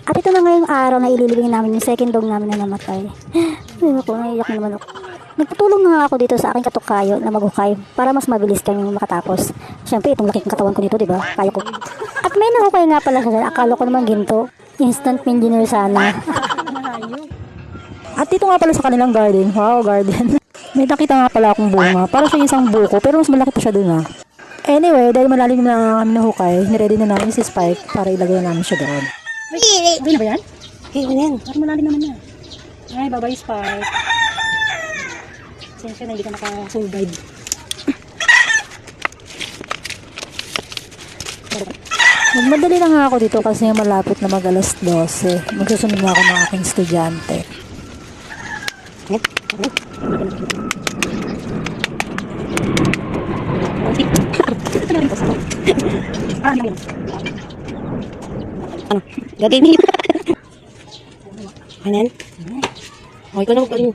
At ito na ngayong araw na ililibing namin yung second dog namin na namatay. Ay ako, naiyak na naman ako. Nagpatulong na nga ako dito sa aking katukayo na maghukay para mas mabilis kami makatapos. Siyempre, itong laking katawan ko dito, diba? Kaya ko. At may nahukay nga pala siya. Akala ko naman ginto. Instant engineer sana. At dito nga pala sa kanilang garden. Wow, garden. May nakita nga pala akong bunga. Para siya isang buko, pero mas malaki pa siya dun ha. Anyway, dahil malalim na kami nahukay, niready na namin si Spike para ilagay namin siya doon. Ay, okay na ba yan? Okay, ano yan? Parang malalim naman na. Ay, bye-bye Spike. Sensya na hindi ka naka-survive. Magmadali na nga ako dito kasi malapit na mag-alas 12. Magsusunod na ako ng aking estudyante. Ano? Gagawin mo. Ano yan? Okay ko na magparin.